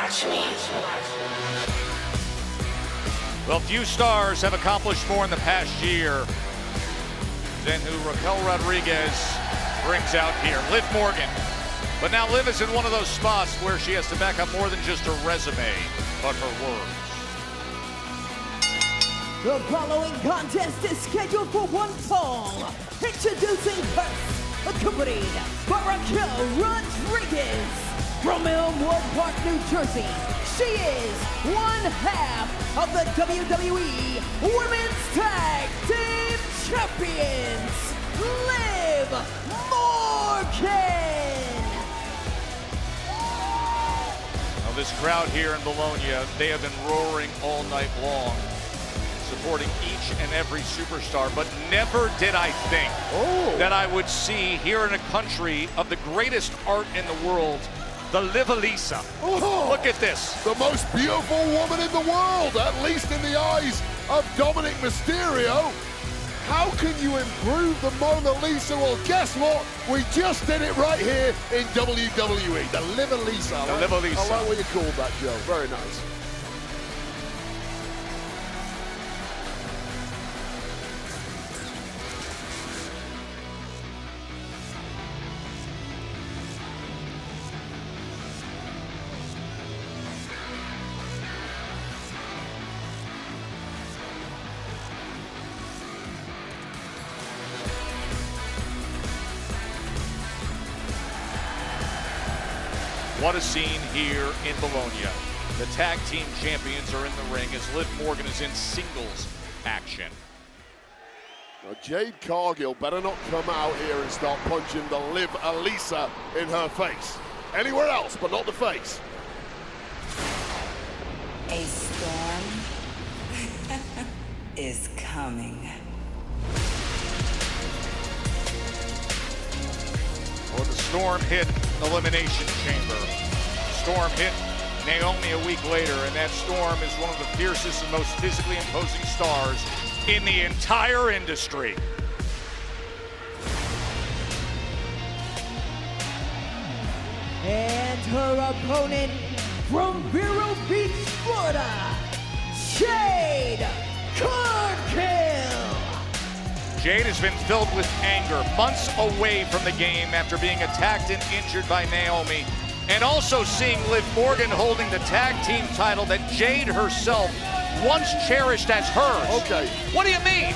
watch me. Well, few stars have accomplished more in the past year than who Raquel Rodriguez brings out here. Liv Morgan. But now Liv is in one of those spots where she has to back up more than just her resume, but her words. The following contest is scheduled for one fall. Introducing first, accompanied by Raquel Rodriguez. From Elmwood Park, New Jersey, she is one half of the WWE Women's Tag Team Champions, Liv Morgan. Now this crowd here in Bologna, they have been roaring all night long, supporting each and every superstar, but never did I think that I would see here in a country of the greatest art in the world, the Livalisa. Look at this. The most beautiful woman in the world, at least in the eyes of Dominic Mysterio. How can you improve the Mona Lisa? Well, guess what? We just did it right here in WWE. The Livalisa. The Livalisa. I like what you called that, Joe. Very nice. What a scene here in Bologna. The tag team champions are in the ring as Liv Morgan is in singles action. Now, Jade Cargill better not come out here and start punching the Liv Alisa in her face. Anywhere else, but not the face. A storm is coming. Well, the Storm hit Elimination Chamber. Storm hit Naomi a week later, and that Storm is one of the fiercest and most physically imposing stars in the entire industry. And her opponent from Vero Beach, Florida, Jade Cargill. Jade has been filled with anger, months away from the game after being attacked and injured by Naomi, and also seeing Liv Morgan holding the tag team title that Jade herself once cherished as hers. Okay. What do you mean?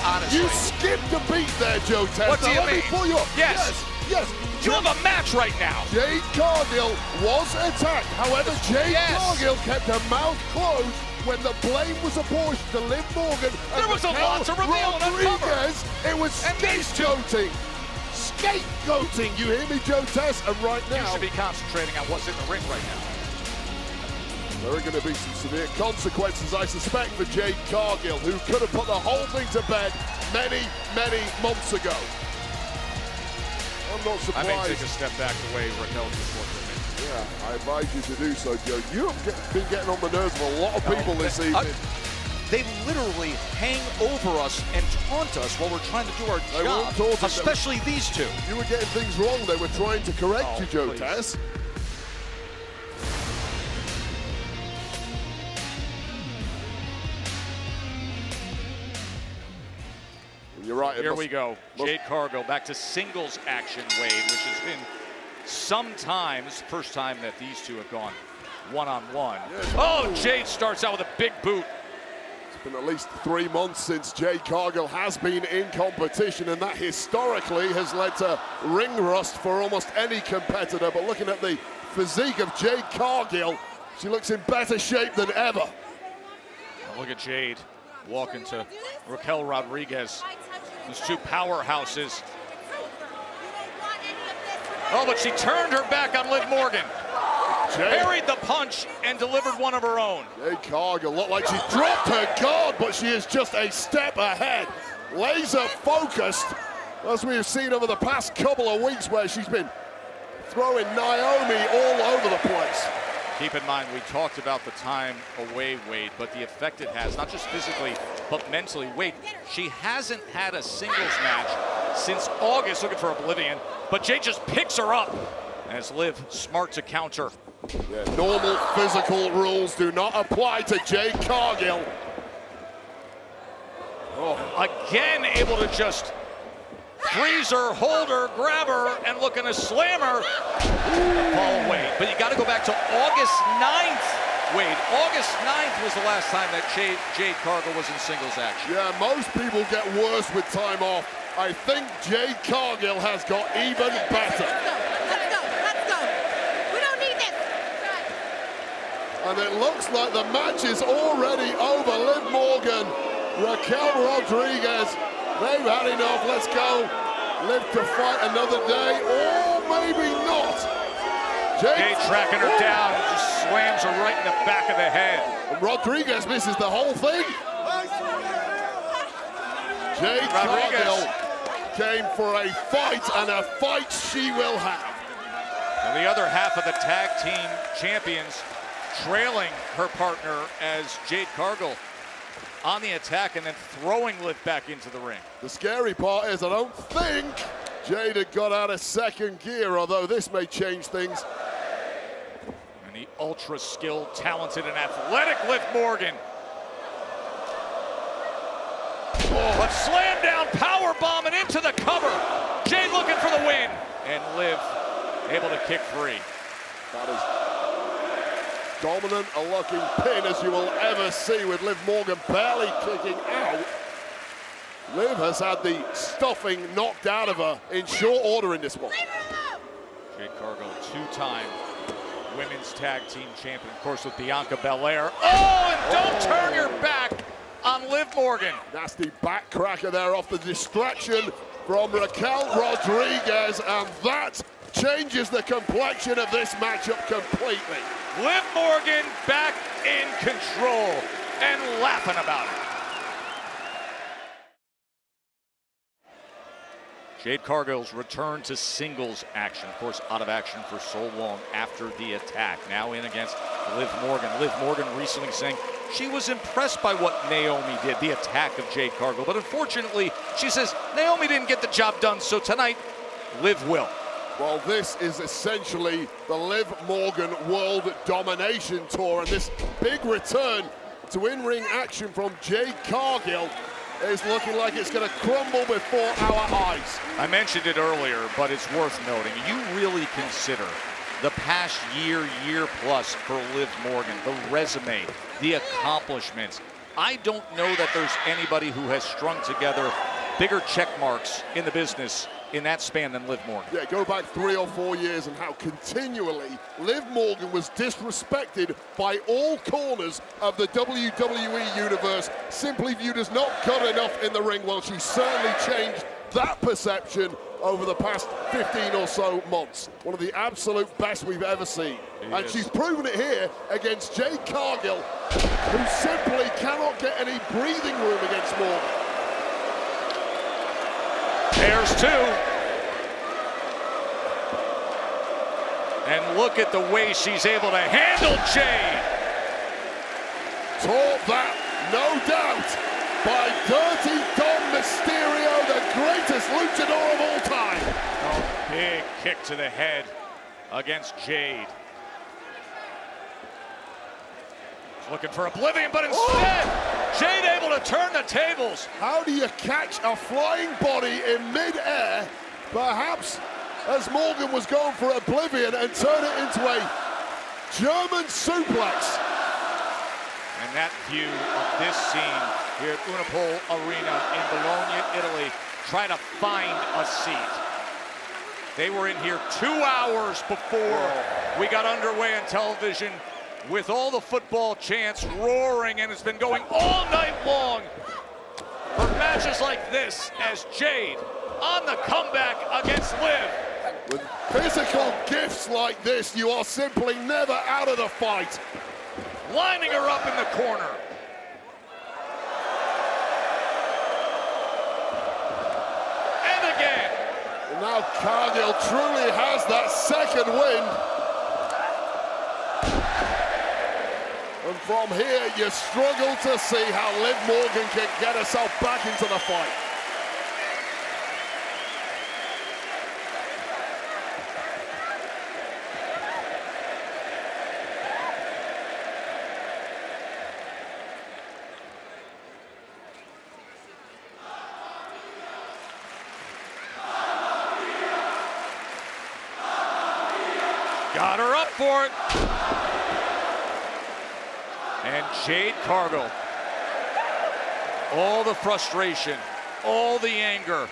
Honestly. You skipped a beat there, Joe Testa. What do you Let me mean? pull you up. Yes. Yes. You have a match right now. Jade Cargill was attacked. However, Jade Cargill kept her mouth closed when the blame was apportioned to Liv Morgan. There was a lot to reveal and uncover. Rodriguez. It was scapegoating. Scapegoating. You hear me, Joe Test? And right now, You should be concentrating on what's in the ring right now. there are going to be some severe consequences, I suspect, for Jade Cargill, who could have put the whole thing to bed many, many months ago. I'm not surprised. I may take a step back the way Raquel just looked at me. Yeah, I advise you to do so, Joe. You have been getting on the nerves of a lot of people this evening. They literally hang over us and taunt us while we're trying to do our They weren't job, taunting, especially these two. You were getting things wrong. They were trying to correct you, Joe please. Tess. You're right. Here we go. Jade Cargill back to singles action, Wade, which has been sometimes first time that these two have gone one-on-one. Yes. Oh, Jade starts out with a big boot. It's been at least 3 months since Jade Cargill has been in competition, and that historically has led to ring rust for almost any competitor. But looking at the physique of Jade Cargill, she looks in better shape than ever. Now look at Jade walking to Raquel Rodriguez. Those two powerhouses. Oh, but she turned her back on Liv Morgan. Parried the punch and delivered one of her own. Jade Cargill looked like she dropped her guard, but she is just a step ahead. Laser focused, as we have seen over the past couple of weeks, where she's been throwing Naomi all over the place. Keep in mind, we talked about the time away, Wade, but the effect it has, not just physically, but mentally. Wade, she hasn't had a singles match since August, looking for Oblivion, but Jade just picks her up as Liv smart to counter. Yeah, normal physical rules do not apply to Jade Cargill. Again, able to just freeze her, hold her, grab her, and looking to slam her. Fall away. But you got to go back to August 9th, Wade. August 9th was the last time that Jade Cargill was in singles action. Yeah, most people get worse with time off. I think Jade Cargill has got even better. Let's go. We don't need this. And it looks like the match is already over. Liv Morgan, Raquel Rodriguez, they've had enough. Let's go. Live to fight another day, or maybe not. Jade tracking her down and just slams her right in the back of the head. And Rodriguez misses the whole thing. Jade Cargill came for a fight, and a fight she will have. And the other half of the tag team champions trailing her partner as Jade Cargill on the attack and then throwing Liv back into the ring. The scary part is I don't think Jade had got out of second gear, although this may change things. And the ultra skilled, talented, and athletic Liv Morgan. But slam down, power bomb, and into the cover. Jade looking for the win, and Liv able to kick free. That is dominant a looking pin as you will ever see, with Liv Morgan barely kicking out. Liv has had the stuffing knocked out of her in short order in this one. Jade Cargill, two-time women's tag team champion, of course, with Bianca Belair. Oh, and don't turn your back on Liv Morgan. Nasty back cracker there off the distraction from Raquel Rodriguez, and that changes the complexion of this matchup completely. Liv Morgan back in control and laughing about it. Jade Cargill's return to singles action, of course, out of action for so long after the attack. Now in against Liv Morgan. Liv Morgan recently saying she was impressed by what Naomi did, the attack of Jade Cargill. But unfortunately, she says Naomi didn't get the job done, so tonight, Liv will. Well, this is essentially the Liv Morgan World Domination Tour, and this big return to in-ring action from Jade Cargill is looking like it's going to crumble before our eyes. I mentioned it earlier, but it's worth noting. You really consider the past year plus for Liv Morgan, the resume, the accomplishments. I don't know that there's anybody who has strung together bigger check marks in the business in that span than Liv Morgan. Yeah, go back 3 or 4 years and how continually Liv Morgan was disrespected by all corners of the WWE universe, simply viewed as not good enough in the ring. Well, she certainly changed that perception over the past 15 or so months. One of the absolute best we've ever seen. And she's proven it here against Jade Cargill, who simply cannot get any breathing room against Morgan. There's two. And look at the way she's able to handle Jade. Taught that, no doubt, by Dirty Dom Mysterio, the greatest luchador of all time. Oh, big kick to the head against Jade. She's looking for Oblivion, but instead, Jade able to turn the tables. How do you catch a flying body in mid-air, perhaps as Morgan was going for Oblivion, and turn it into a German suplex? And that view of this scene here at Unipol Arena in Bologna, Italy, try to find a seat. They were in here 2 hours before we got underway on television, with all the football chants roaring, and it's been going all night long for matches like this as Jade on the comeback against Liv. With physical gifts like this, you are simply never out of the fight. Lining her up in the corner. And again. And now Cargill truly has that second wind. And from here, you struggle to see how Liv Morgan can get herself back into the fight. Got her up for it. And Jade Cargill, all the frustration, all the anger,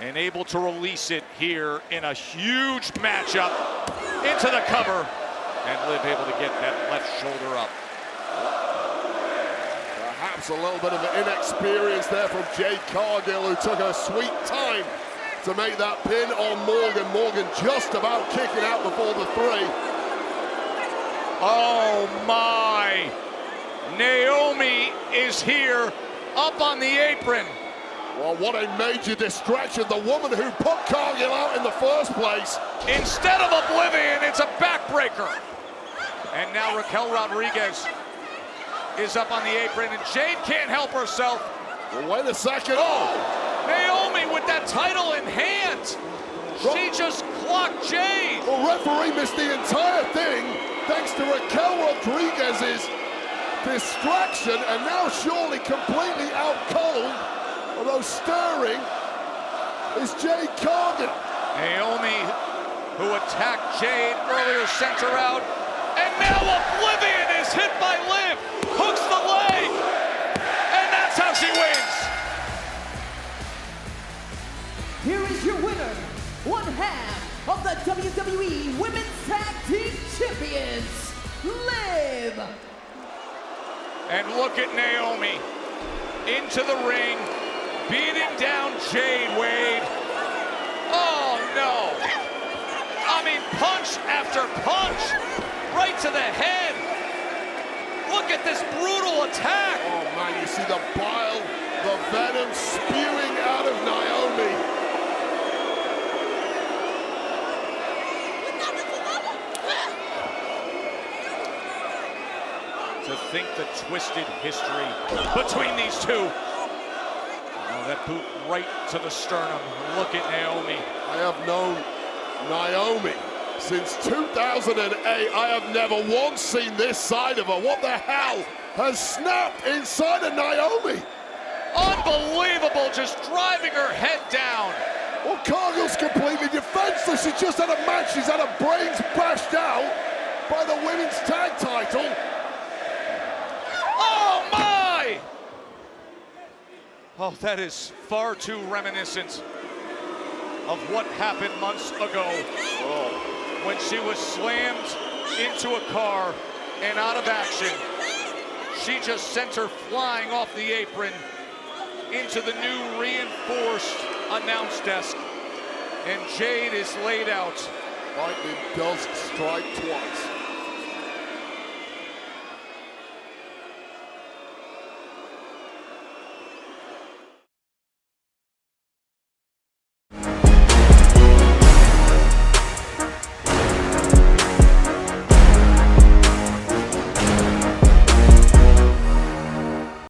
and able to release it here in a huge matchup into the cover, and Liv able to get that left shoulder up. Perhaps a little bit of inexperience there from Jade Cargill, who took her sweet time to make that pin on Morgan. Morgan just about kicking out before the 3. Oh my! Naomi is here, up on the apron. Well, what a major distraction. The woman who put Cargill out in the first place. Instead of Oblivion, it's a backbreaker. And now Raquel Rodriguez is up on the apron, and Jade can't help herself. Well, wait a second. Naomi with that title in hand. She just clocked Jade. Well, referee missed the entire thing thanks to Raquel Rodriguez's distraction, and now surely completely out cold, although stirring, is Jade Cargill. Naomi, who attacked Jade earlier, sent her out, and now Oblivion is hit by Liv, hooks the leg, and that's how she wins. Here is your winner, one half of the WWE Women's Tag Team Champions, Liv. And look at Naomi into the ring, beating down Jade, Wade. Oh no. I mean, punch after punch, right to the head. Look at this brutal attack. Oh man, you see the bile, the venom spewing out of Naomi. To think the twisted history between these two. Oh, that boot right to the sternum. Look at Naomi. I have known Naomi since 2008. I have never once seen this side of her. What the hell has snapped inside of Naomi? Unbelievable, just driving her head down. Well, Cargill's completely defenseless. She just had a match. She's had her brains bashed out by the women's tag title. Oh my! Oh, that is far too reminiscent of what happened months ago when she was slammed into a car and out of action. She just sent her flying off the apron into the new reinforced announce desk, and Jade is laid out. Lightning does strike twice.